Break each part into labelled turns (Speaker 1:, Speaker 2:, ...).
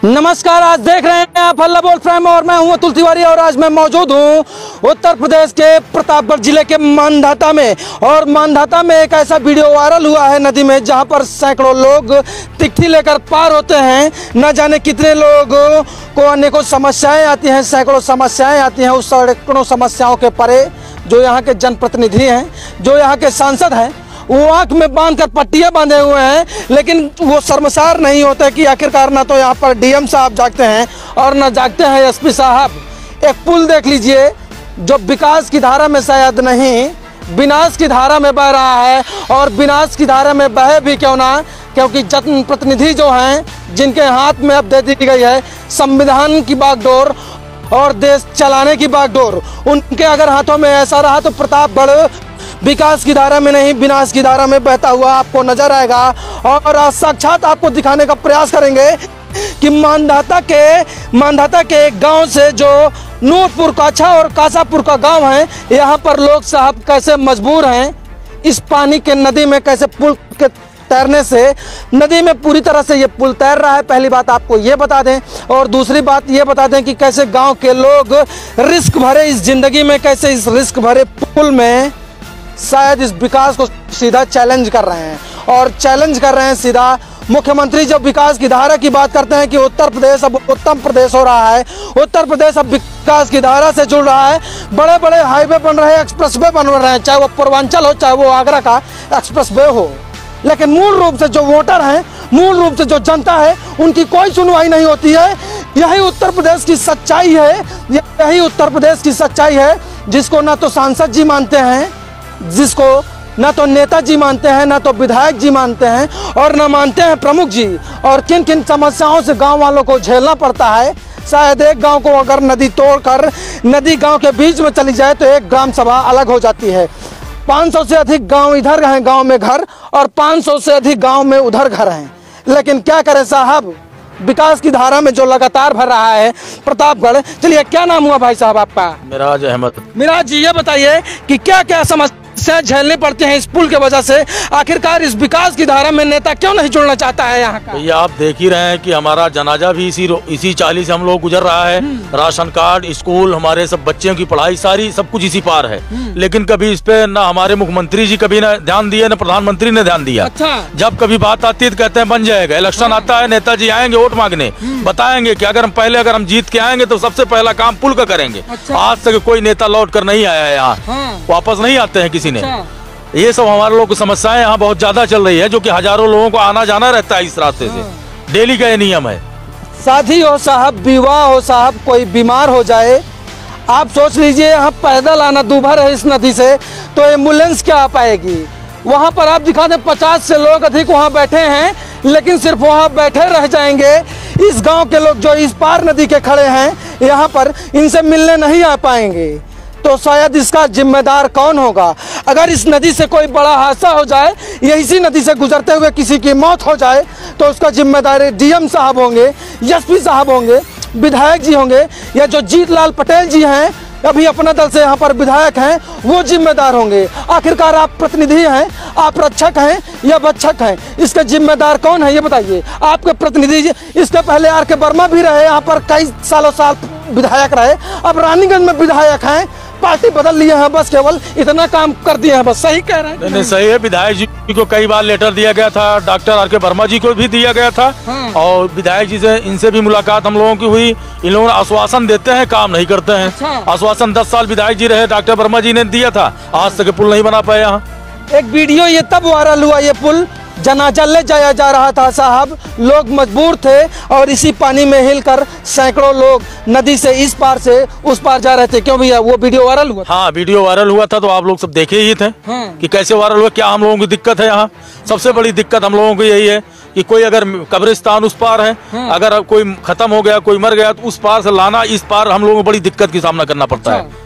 Speaker 1: नमस्कार, आज देख रहे हैं आप हल्ला बोल प्राइम और मैं हूं अतुल तिवारी और आज मैं मौजूद हूं उत्तर प्रदेश के प्रतापगढ़ जिले के मानधाता में। और मानधाता में एक ऐसा वीडियो वायरल हुआ है नदी में जहां पर सैकड़ों लोग तिकठी लेकर पार होते हैं। न जाने कितने लोगों को अनेकों समस्याएं आती हैं, सैकड़ों समस्याएं आती हैं। उस सैकड़ों समस्याओं के परे जो यहाँ के जनप्रतिनिधि हैं, जो यहाँ के सांसद हैं, वो आँख में बांधकर पट्टियां बांधे हुए हैं, लेकिन वो शर्मसार नहीं होते कि आखिरकार ना तो यहाँ पर डीएम साहब जागते हैं और न जागते हैं एसपी साहब। एक पुल देख लीजिए जो विकास की धारा में शायद नहीं विनाश की धारा में बह रहा है। और विनाश की धारा में बहे भी क्यों ना, क्योंकि जनप्रतिनिधि जो हैं, जिनके हाथ में अब दे दी गई है संविधान की बागडोर और देश चलाने की बागडोर, उनके अगर हाथों में ऐसा रहा तो प्रतापगढ़ विकास की धारा में नहीं विनाश की धारा में बहता हुआ आपको नजर आएगा। और आज साक्षात आपको दिखाने का प्रयास करेंगे कि मानधाता के गांव से जो नूरपुर काछा और कासापुर का गांव है, यहाँ पर लोग साहब कैसे मजबूर हैं इस पानी के नदी में, कैसे पुल के तैरने से नदी में पूरी तरह से ये पुल तैर रहा है। पहली बात आपको ये बता दें, और दूसरी बात ये बता दें कि कैसे गांव के लोग रिस्क भरे इस जिंदगी में, कैसे इस रिस्क भरे पुल में शायद इस विकास को सीधा चैलेंज कर रहे हैं। और चैलेंज कर रहे हैं सीधा मुख्यमंत्री। जब विकास की धारा की बात करते हैं कि उत्तर प्रदेश अब उत्तम प्रदेश हो रहा है, उत्तर प्रदेश अब विकास की धारा से जुड़ रहा है, बड़े बड़े हाईवे बन रहे हैं, एक्सप्रेसवे बन रहे हैं, चाहे वो पूर्वांचल हो चाहे वो आगरा का एक्सप्रेसवे हो। लेकिन मूल रूप से जो वोटर हैं, मूल रूप से जो जनता है, उनकी कोई सुनवाई नहीं होती है। यही उत्तर प्रदेश की सच्चाई है, यही उत्तर प्रदेश की सच्चाई है जिसको ना तो सांसद जी मानते हैं, जिसको ना तो नेताजी मानते हैं, ना तो विधायक जी मानते हैं, और ना मानते हैं प्रमुख जी। और किन किन समस्याओं से गांव वालों को झेलना पड़ता है। शायद एक गांव को अगर नदी तोड़कर नदी गांव के बीच में चली जाए तो एक ग्राम सभा अलग हो जाती है। 500 से अधिक गांव इधर हैं, गांव में घर, और 500 से अधिक गांव में उधर घर हैं। लेकिन क्या करें साहब, विकास की धारा में जो लगातार भर रहा है प्रतापगढ़। चलिए, क्या नाम हुआ भाई साहब आपका?
Speaker 2: मिराज अहमद।
Speaker 1: मिराज जी, ये बताइए कि क्या क्या समस्या झेलने पड़ते हैं इस पुल के वजह से। आखिरकार इस विकास की धारा में नेता क्यों नहीं जुड़ना चाहता है यहाँ का?
Speaker 2: भैया आप देख ही रहे हैं कि हमारा जनाजा भी इसी चाली से हम लोग गुजर रहा है। राशन कार्ड, स्कूल, हमारे सब बच्चों की पढ़ाई, सारी सब कुछ इसी पार है। लेकिन कभी इस पे ना हमारे मुख्यमंत्री जी कभी ना ध्यान दिए, ना प्रधानमंत्री ने ध्यान दिया।
Speaker 1: अच्छा।
Speaker 2: जब कभी बात आती है तो कहते हैं बन जाएगा। इलेक्शन आता है, नेताजी आएंगे वोट मांगने, बताएंगे कि अगर हम जीत के आएंगे तो सबसे पहला काम पुल का करेंगे।
Speaker 1: अच्छा।
Speaker 2: आज तक कोई नेता लौट कर नहीं आया है यहाँ, वापस नहीं आते हैं किसी ने। ये सब हमारे लोगों की समस्याएं यहाँ बहुत ज्यादा चल रही है, जो कि हजारों लोगों को आना जाना रहता है इस रास्ते से। डेली का ये नियम है।
Speaker 1: शादी हो साहब, विवाह हो साहब, कोई बीमार हो जाए, आप सोच लीजिए यहाँ पैदल आना दूभर है इस नदी से, तो एम्बुलेंस क्या आ पाएगी? वहाँ पर आप दिखा दें 50 से लोग अधिक वहाँ बैठे हैं, लेकिन सिर्फ वहाँ बैठे रह जाएंगे। इस गाँव के लोग जो इस पार नदी के खड़े हैं यहाँ पर, इनसे मिलने नहीं आ पाएंगे। तो शायद इसका जिम्मेदार कौन होगा? अगर इस नदी से कोई बड़ा हादसा हो जाए या इसी नदी से गुजरते हुए किसी की मौत हो जाए तो उसका जिम्मेदार डीएम साहब होंगे, एसपी साहब होंगे, विधायक जी होंगे, या जो जीतलाल पटेल जी हैं, अभी अपना दल से यहाँ पर विधायक हैं, वो जिम्मेदार होंगे। आखिरकार आप प्रतिनिधि हैं, आप रक्षक हैं या भक्षक हैं? इसका जिम्मेदार कौन है ये बताइए। आपके प्रतिनिधि, इसके पहले आर.के. वर्मा भी रहे यहाँ पर, कई साल विधायक रहे, अब रानीगंज में विधायक हैं, पार्टी बदल लिए हैं, बस केवल इतना काम कर दिए हैं। बस सही कह रहे हैं?
Speaker 2: नहीं, सही है। विधायक जी को कई बार लेटर दिया गया था, डॉक्टर आर.के. वर्मा जी को भी दिया गया था। और विधायक जी से इनसे भी मुलाकात हम लोगों की हुई। इन लोगों ने आश्वासन देते हैं, काम नहीं करते हैं।
Speaker 1: अच्छा।
Speaker 2: आश्वासन 10 साल विधायक जी रहे, डॉक्टर वर्मा जी ने दिया था, आज तक पुल नहीं बना पाए यहाँ।
Speaker 1: एक वीडियो ये तब वायरल हुआ, ये पुल जनाजा ले जाया जा रहा था साहब, लोग मजबूर थे और इसी पानी में हिलकर सैकड़ों लोग नदी से इस पार से उस पार जा रहे थे। क्यों भैया, वो वीडियो वायरल हुआ?
Speaker 2: हाँ, वीडियो वायरल हुआ था तो आप लोग सब देखे ही थे कि कैसे वायरल हुआ। क्या हम लोगों की दिक्कत है यहाँ? सबसे बड़ी दिक्कत हम लोगों को यही है कि कोई अगर कब्रिस्तान उस पार है, अगर कोई खत्म हो गया, कोई मर गया, तो उस पार से लाना इस पार हम लोगों को बड़ी दिक्कत की सामना करना पड़ता है।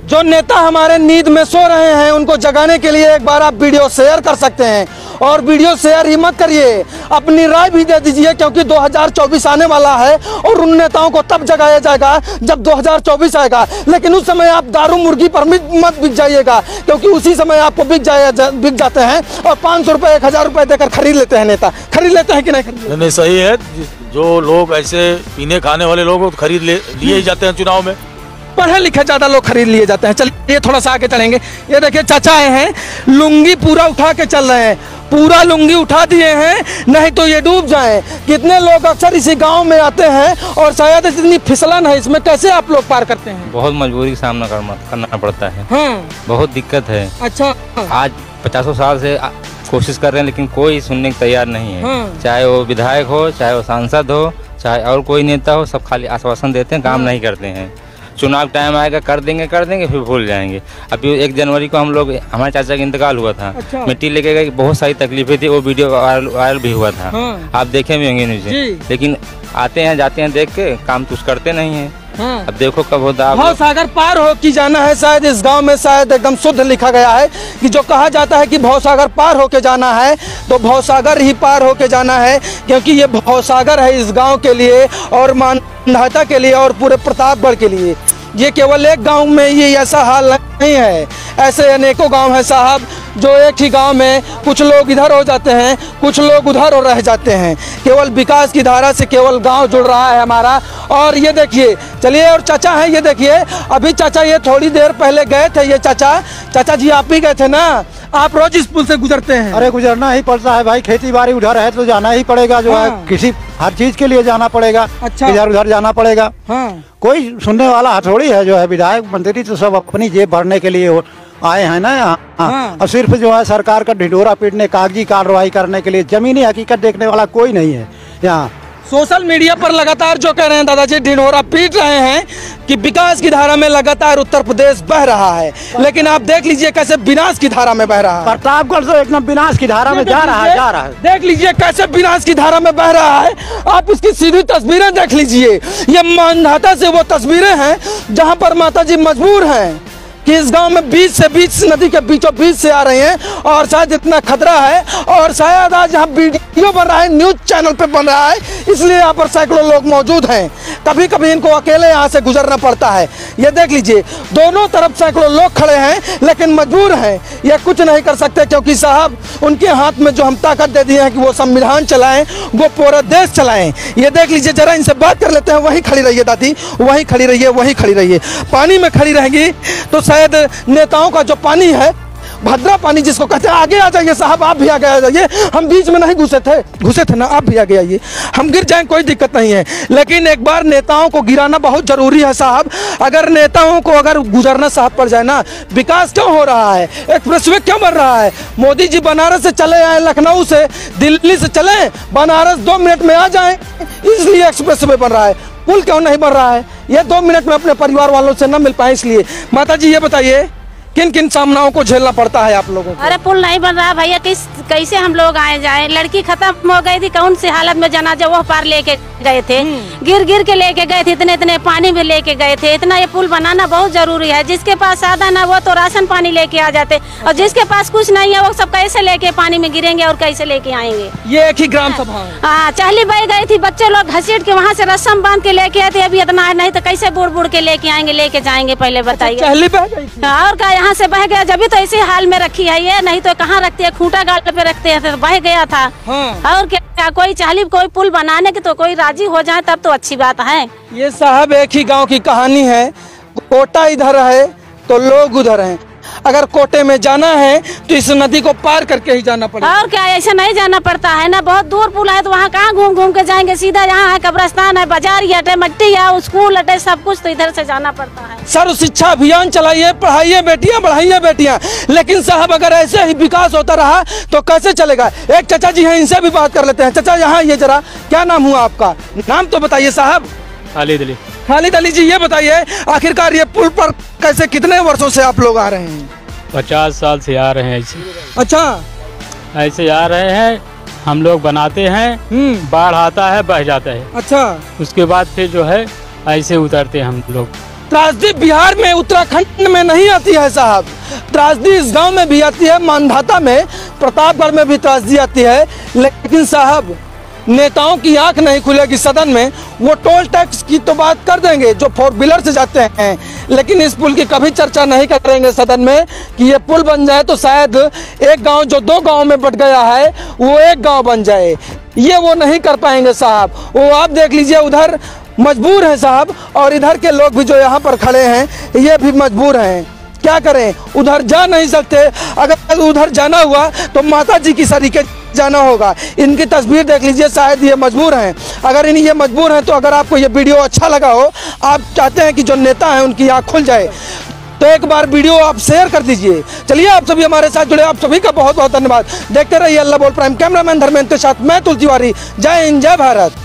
Speaker 1: जो नेता हमारे नींद में सो रहे हैं उनको जगाने के लिए एक बार आप वीडियो शेयर कर सकते हैं। और वीडियो शेयर ही मत करिए, अपनी राय भी दे दीजिए, क्योंकि 2024 आने वाला है और उन नेताओं को तब जगाया जाएगा जब 2024 आएगा। लेकिन उस समय आप दारू मुर्गी पर मत बिक जाइएगा, क्योंकि उसी समय आपको बिक जाते हैं और 500 रुपये 1000 रुपये देकर खरीद लेते हैं नेता। खरीद लेते हैं कि नहीं खरीद?
Speaker 2: नहीं, सही है। जो लोग ऐसे पीने खाने वाले लोग खरीद लिए ही जाते हैं चुनाव में।
Speaker 1: पढ़े लिखे ज्यादा लोग खरीद लिए जाते हैं। चलिए थोड़ा सा आगे चलेंगे। ये देखिए चाचा आए हैं, लुंगी पूरा उठा के चल रहे हैं, पूरा लुंगी उठा दिए हैं, नहीं तो ये डूब जाएं। कितने लोग अक्सर इसी गांव में आते हैं और शायद इतनी फिसलन है इसमें, कैसे आप लोग पार करते हैं?
Speaker 3: बहुत मजबूरी का सामना करना पड़ता है।
Speaker 1: हाँ।
Speaker 3: बहुत दिक्कत है।
Speaker 1: अच्छा।
Speaker 3: आज 50 साल से कोशिश कर रहे हैं लेकिन कोई सुनने को तैयार नहीं है।
Speaker 1: हाँ।
Speaker 3: चाहे वो विधायक हो, चाहे वो सांसद हो, चाहे और कोई नेता हो, सब खाली आश्वासन देते हैं, काम नहीं करते हैं। चुनाव टाइम आएगा कर देंगे फिर भूल जाएंगे। अभी 1 जनवरी को हम लोग, हमारे चाचा का इंतकाल हुआ था।
Speaker 1: अच्छा।
Speaker 3: मिट्टी लेके गए, बहुत सारी तकलीफें थी, वो वीडियो वायरल भी हुआ था।
Speaker 1: हाँ।
Speaker 3: आप देखे भी होंगे न्यूज़, लेकिन आते हैं जाते हैं देख के, काम कुछ करते नहीं है।
Speaker 1: हाँ।
Speaker 3: अब देखो कब होता है।
Speaker 1: भवसागर पार हो की जाना है, शायद इस गांव में शायद एकदम शुद्ध लिखा गया है कि जो कहा जाता है कि भवसागर पार होके जाना है तो भवसागर ही पार होके जाना है, क्योंकि ये भवसागर है इस गांव के लिए और मानधाता के लिए और पूरे प्रतापगढ़ के लिए। ये केवल एक गांव में ये ऐसा हाल नहीं है, ऐसे अनेकों गांव हैं साहब, जो एक ही गांव में कुछ लोग इधर हो जाते हैं, कुछ लोग उधर हो रह जाते हैं। केवल विकास की धारा से केवल गांव जुड़ रहा है हमारा। और ये देखिए, चलिए, और चाचा हैं, ये देखिए, अभी चाचा ये थोड़ी देर पहले गए थे। ये चाचा जी आप ही गए थे ना? आप रोज इस पुल से गुजरते हैं?
Speaker 4: अरे गुजरना ही पड़ता है भाई, खेती बाड़ी उधर है तो जाना ही पड़ेगा, जो है किसी हर चीज के लिए जाना पड़ेगा।
Speaker 1: अच्छा।
Speaker 4: इधर उधर जाना पड़ेगा।
Speaker 1: हाँ।
Speaker 4: कोई सुनने वाला हथौड़ी है जो है, विधायक मंत्री तो सब अपनी जेब भरने के लिए आए हैं ना यहाँ।
Speaker 1: हाँ।
Speaker 4: और सिर्फ जो है सरकार का ढिढोरा पीटने, कागजी कार्रवाई करने के लिए, जमीनी हकीकत देखने वाला कोई नहीं है यहाँ।
Speaker 1: सोशल मीडिया पर लगातार जो कह रहे हैं दादाजी, ढिढोरा पीट रहे हैं कि विकास की धारा में लगातार उत्तर प्रदेश बह रहा है, लेकिन आप देख लीजिए कैसे विनाश की धारा में बह रहा है।
Speaker 4: प्रतापगढ़ तो एकदम विनाश की धारा में जा रहा है।
Speaker 1: देख लीजिए कैसे विनाश की धारा में बह रहा है। आप इसकी सीधी तस्वीरें देख लीजिए। ये मानधाता से वो तस्वीरें हैं जहाँ पर माताजी मजबूर हैं कि इस गांव में बीच से नदी के बीचों बीच से आ रहे हैं और शायद इतना खतरा है और शायद आज यहाँ वीडियो बन रहा है, न्यूज चैनल पे बन रहा है, इसलिए यहाँ पर सैकड़ों लोग मौजूद हैं। कभी कभी इनको अकेले यहाँ से गुजरना पड़ता है। ये देख लीजिए, दोनों तरफ सैकड़ों लोग खड़े हैं लेकिन मजबूर हैं, ये कुछ नहीं कर सकते, क्योंकि साहब उनके हाथ में जो हम ताकत दे दी है कि वो संविधान चलाएं, वो पूरा देश चलाएं। ये देख लीजिए, जरा इनसे बात कर लेते हैं। वहीं खड़ी रहिए दादी, वहीं खड़ी रहिए, वहीं खड़ी रहिए। पानी में खड़ी रहेंगी तो शायद नेताओं का जो पानी है, भद्रा पानी जिसको कहते हैं, आगे आ जाइए साहब, आप भी आगे आ जाइए। हम बीच में नहीं घुसे थे ना, आप भी आगे आइए। हम गिर जाएं कोई दिक्कत नहीं है, लेकिन एक बार नेताओं को गिराना बहुत जरूरी है साहब। अगर नेताओं को अगर गुजरना साहब पड़ जाए ना, विकास क्यों हो रहा है, एक्सप्रेसवे क्यों बन रहा है? मोदी जी बनारस से चले आए, लखनऊ से, दिल्ली से चले, बनारस 2 मिनट में आ जाए, इसलिए एक्सप्रेसवे बन रहा है। पुल क्यों नहीं बन रहा है? ये 2 मिनट में अपने परिवार वालों से न मिल पाए इसलिए। माता जी ये बताइए, किन किन सामनाओं को झेलना पड़ता है आप लोगों को?
Speaker 5: अरे पुल नहीं बन रहा भैया, कैसे हम लोग आए जाए? लड़की खत्म हो गई थी, कौन सी हालत में जनाजा वो पार लेके गए थे, गिर के लेके गए थे, इतने पानी में लेके गए थे। इतना ये पुल बनाना बहुत जरूरी है। जिसके पास साधन है वो तो राशन पानी लेके आ जाते, और जिसके पास कुछ नहीं है वो सब कैसे लेके पानी में गिरेंगे और कैसे लेके आएंगे?
Speaker 1: ये एक ही ग्राम सभा है।
Speaker 5: हाँ, चहली बह गई थी, बच्चे लोग घसीट के वहाँ से रस्म बांध के लेके आए थे। अभी इतना नहीं तो कैसे बुड़ के लेके आएंगे, लेके जाएंगे? पहले बताइए।
Speaker 1: चहली बह गई थी
Speaker 5: और क्या यहाँ से बह गया? जब तो इसी हाल में रखी है ये, नहीं तो कहाँ रखते हैं? खूंटा गाल पे रखते हैं, तो बह गया था।
Speaker 1: हाँ।
Speaker 5: और क्या कोई चाहली कोई पुल बनाने की तो कोई राजी हो जाए तब तो अच्छी बात है।
Speaker 1: ये साहब एक ही गांव की कहानी है। कोटा इधर है तो लोग उधर हैं। अगर कोटे में जाना है तो इस नदी को पार करके ही जाना पड़ेगा।
Speaker 5: और क्या, ऐसे नहीं जाना पड़ता है ना, बहुत दूर पुल है तो वहाँ कहाँ घूम के जाएंगे? सीधा यहाँ है, कब्रिस्तान है, बाजार अटे, मट्टी है, स्कूल अटे, सब कुछ तो इधर से जाना पड़ता है।
Speaker 1: सर्व शिक्षा अभियान चलाइए, पढ़ाइए बेटियां, बढ़ाइए बेटियां, लेकिन साहब अगर ऐसे ही विकास होता रहा तो कैसे चलेगा? एक चाचा जी हैं, इनसे भी बात कर लेते हैं। चाचा यहाँ ये जरा, क्या नाम हुआ आपका? नाम तो बताइए साहब। खालिद अली जी, ये बताइए आखिरकार ये पुल पर कैसे, कितने वर्षों से आप लोग आ रहे हैं?
Speaker 6: 50 साल से आ रहे हैं ऐसे।
Speaker 1: अच्छा,
Speaker 6: ऐसे आ रहे हैं, हम लोग बनाते हैं, बाढ़ आता है बह जाता है।
Speaker 1: अच्छा,
Speaker 6: उसके बाद फिर जो है ऐसे उतरते हैं हम लोग।
Speaker 1: त्रासदी बिहार में, उत्तराखंड में नहीं आती है साहब, त्रासदी इस गांव में भी आती है, मानधाता में, प्रतापगढ़ में भी त्रासदी आती है। लेकिन साहब नेताओं की आंख नहीं खुलेगी सदन में। वो टोल टैक्स की तो बात कर देंगे जो 4 व्हीलर से जाते हैं, लेकिन इस पुल की कभी चर्चा नहीं करेंगे सदन में कि ये पुल बन जाए तो शायद एक गांव जो 2 गांव में बट गया है वो एक गांव बन जाए। ये वो नहीं कर पाएंगे साहब। वो आप देख लीजिए उधर मजबूर हैं साहब, और इधर के लोग भी जो यहाँ पर खड़े हैं ये भी मजबूर हैं। क्या करें, उधर जा नहीं सकते। अगर उधर जाना हुआ तो माता जी की सरीके जाना होगा। इनकी तस्वीर देख लीजिए, शायद ये मजबूर हैं। अगर ये मजबूर हैं तो अगर आपको ये वीडियो अच्छा लगा हो, आप चाहते हैं कि जो नेता हैं उनकी आँख खुल जाए, तो एक बार वीडियो आप शेयर कर दीजिए। चलिए, आप सभी हमारे साथ जुड़े, आप सभी का बहुत बहुत धन्यवाद। देखते रहिए अल्लाह बोल प्राइम। कैमरामैन धर्मेंद्र के साथ मैं तुलसीवारी। जय हिंद, जय भारत।